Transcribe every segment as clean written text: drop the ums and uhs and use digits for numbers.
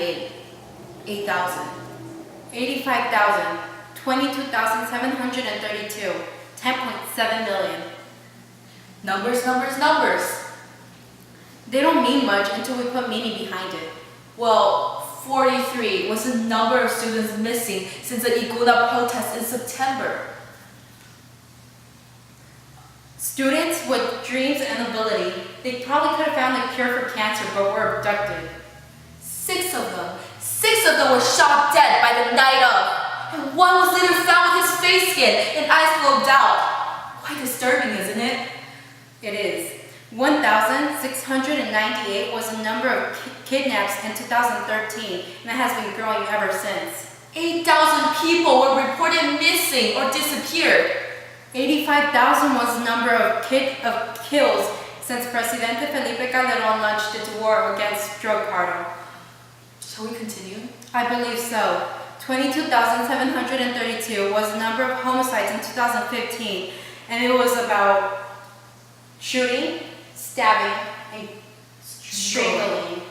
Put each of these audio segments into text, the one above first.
1998. 8,000. 85,000. 22,732. 10.7 million. Numbers, numbers, numbers. They don't mean much until we put meaning behind it. Well, 43 was the number of students missing since the Iguda protest in September. Students with dreams and ability, they probably could have found a cure for cancer but were abducted. 6 of them were shot dead by the night of, and one was later found with his face skin and eyes globed out. Quite disturbing, isn't it? It is. 1,698 was the number of kidnaps in 2013, and it has been growing ever since. 8,000 people were reported missing or disappeared. 85,000 was the number of kills since Presidente Felipe Calderón launched its war against drug cartel. Shall we continue? I believe so. 22,732 was the number of homicides in 2015, and it was about shooting, stabbing, and strangling.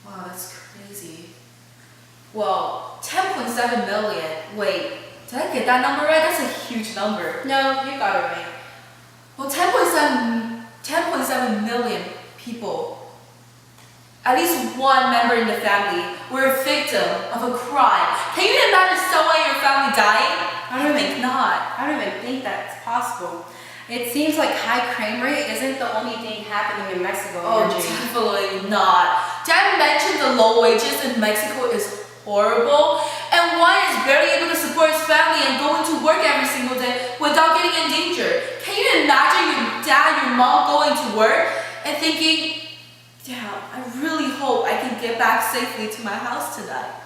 Wow, that's crazy. Well, 10.7 million. Wait, did I get that number right? That's a huge number. No, you got it right. Well, 10.7 million people. At least one member in the family were a victim of a crime. Can you imagine someone in your family dying? I don't think not. I don't even think that's possible. It seems like high crime rate isn't the only thing happening in Mexico. Oh, definitely not. Did I mention the low wages in Mexico is horrible? And one is barely able to support his family and going to work every single day without getting endangered. Can you imagine your dad, your mom going to work and thinking, damn, I really hope I can get back safely to my house tonight?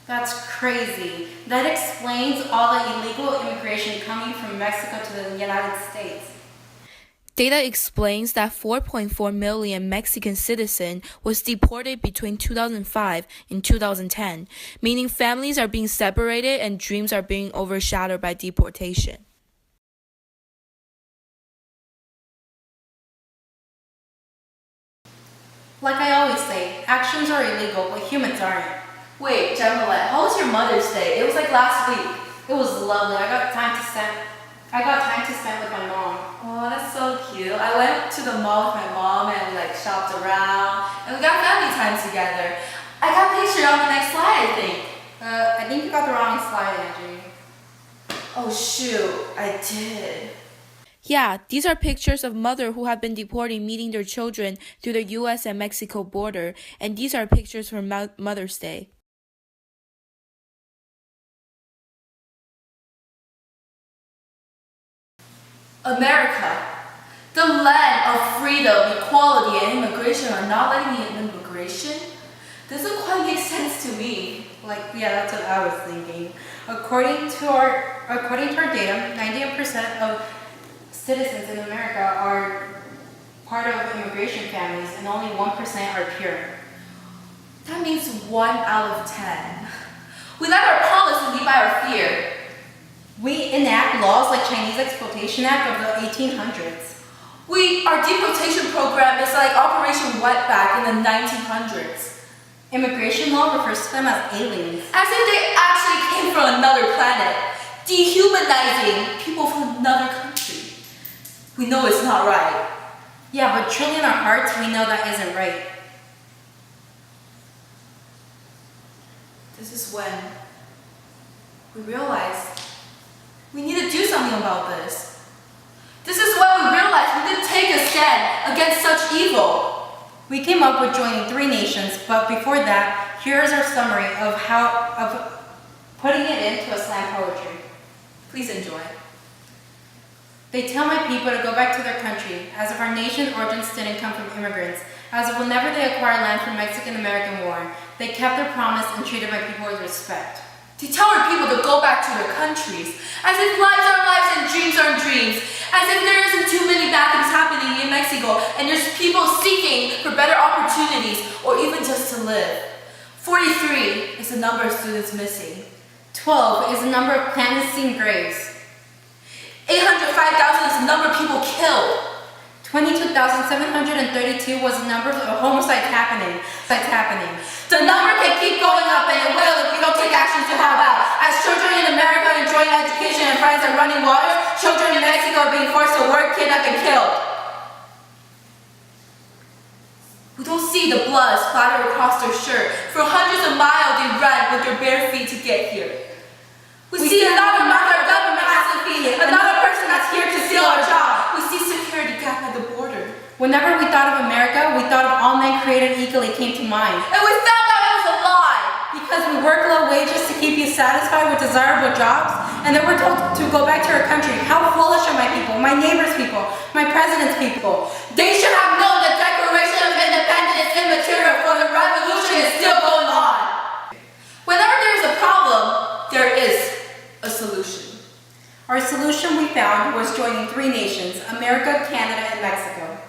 That's crazy. That explains all the illegal immigration coming from Mexico to the United States. Data explains that 4.4 million Mexican citizens was deported between 2005 and 2010, meaning families are being separated and dreams are being overshadowed by deportation. Like I always say, actions are illegal, but humans aren't. Wait, Gemma, how was your Mother's Day? It was like last week. It was lovely. I got time to spend with my mom. Oh, that's so cute. I went to the mall with my mom and we shopped around and we got family time together. I got a picture on the next slide, I think. I think you got the wrong slide, Angie. Oh shoot, I did. Yeah, these are pictures of mothers who have been deported meeting their children through the US and Mexico border, and these are pictures from Mother's Day. America, the land of freedom, equality, and immigration are not letting me in immigration? Doesn't quite make sense to me. Yeah, that's what I was thinking. According to our data, 98% of citizens in America are part of immigration families, and only 1% are pure. That means 1 out of 10. We let our policies lead by our fear. We enact laws like Chinese Exploitation Act of the 1800s. Our deportation program is like Operation Wetback in the 1900s. Immigration law refers to them as aliens. As if they actually came from another planet, dehumanizing people from another country. We know it's not right. Yeah, but truly in our hearts, we know that isn't right. This is when we realized we need to do something about this. This is when we realized we need to take a stand against such evil. We came up with joining 3 nations, but before that, here's our summary of putting it into a slam poetry. Please enjoy. They tell my people to go back to their country, as if our nation's origins didn't come from immigrants, as if whenever they acquired land from Mexican-American War, they kept their promise and treated my people with respect. They tell our people to go back to their countries, as if lives are lives and dreams are dreams, as if there isn't too many bad things happening in Mexico and there's people seeking for better opportunities or even just to live. 43 is the number of students missing. 12 is the number of clandestine graves. 805,000 is the number of people killed. 22,732 was the number of homicides happening. The number can keep going up, and it will if we don't take action to help out. As children in America enjoying education and friends and running water, children in Mexico are being forced to work, kidnapped, and killed. We don't see the blood splatter across their shirt. For hundreds of miles they run with their bare feet to get here. We see another mother our government hasn't feeded, another person that's here to steal our job. We see security gap at the border. Whenever we thought of America, we thought of all men created equally came to mind. And we found out it was a lie. Because we work low wages to keep you satisfied with desirable jobs, and then we're told to go back to our country. How foolish are my people, my neighbors' people, my president's people. They should have known the Declaration of Independence is immaterial, for the revolution is still going on. Whenever there is a problem, there is a solution. Our solution we found was joining 3 nations, America, Canada, and Mexico.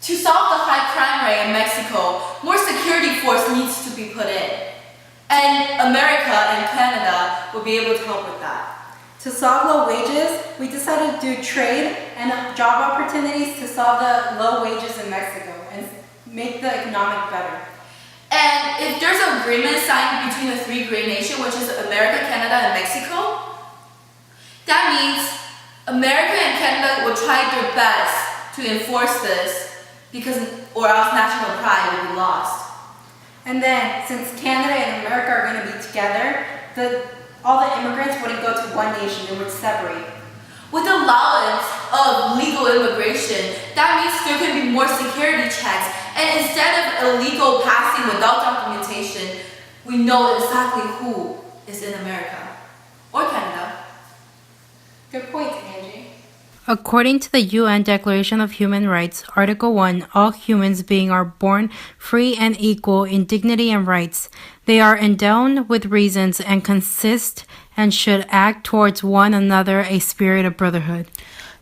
To solve the high crime rate in Mexico, more security force needs to be put in. And America and Canada will be able to help with that. To solve low wages, we decided to do trade and job opportunities to solve the low wages in Mexico and make the economic better. And if there's an agreement signed between the 3 great nations, which is America, Canada, and Mexico, that means America and Canada will try their best to enforce this, or else national pride will be lost. And then, since Canada and America are going to be together, all the immigrants wouldn't go to one nation, they would separate. With the allowance of legal immigration, that means there can be more security checks, and instead of illegal passing without documentation, we know exactly who is in America or Canada. Good point, Angie. According to the UN Declaration of Human Rights, Article 1, all humans being are born free and equal in dignity and rights. They are endowed with reasons and consist and should act towards one another a spirit of brotherhood.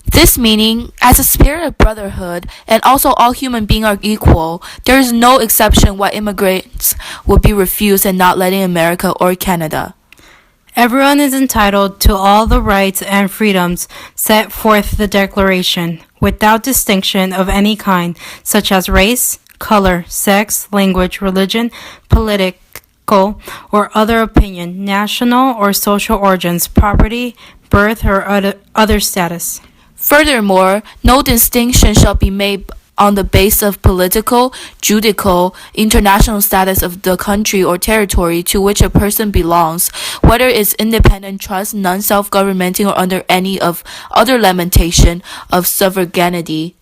This meaning, as a spirit of brotherhood, and also all human beings are equal, there is no exception why immigrants will be refused and not let in America or Canada. Everyone is entitled to all the rights and freedoms set forth the Declaration, without distinction of any kind, such as race, color, sex, language, religion, political or other opinion, national or social origins, property, birth, or other status. Furthermore, no distinction shall be made on the basis of political, judicial, international status of the country or territory to which a person belongs, whether it's independent trust, non-self-governing, or under any of other limitation of sovereignty.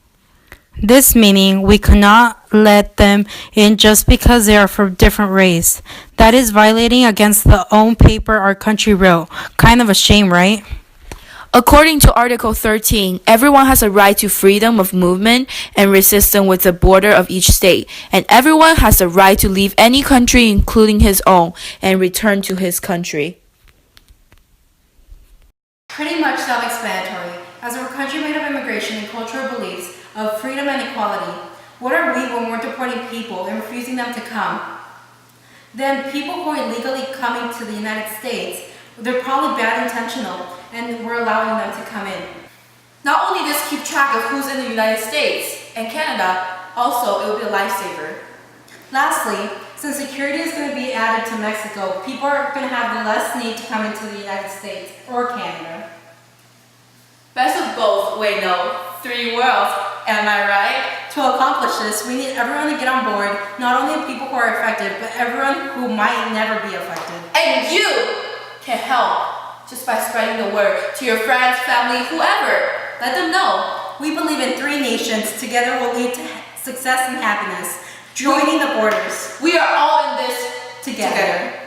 This meaning, we cannot let them in just because they are from different race. That is violating against the own paper our country wrote. Kind of a shame, right? According to Article 13, everyone has a right to freedom of movement and resistance with the border of each state, and everyone has the right to leave any country, including his own, and return to his country. Pretty much self-explanatory. As a country made of immigration and cultural beliefs of freedom and equality, what are we when we're deporting people and refusing them to come? Then people who are illegally coming to the United States, they're probably bad intentional, and we're allowing them to come in. Not only does keep track of who's in the United States and Canada, also it will be a lifesaver. Lastly, since security is going to be added to Mexico, people are going to have the less need to come into the United States or Canada. Best of both, wait no, 3 worlds, am I right? To accomplish this, we need everyone to get on board, not only people who are affected, but everyone who might never be affected. And you can help just by spreading the word to your friends, family, whoever. Let them know. We believe in 3 nations. Together will lead to success and happiness. Joining the borders. We are all in this together.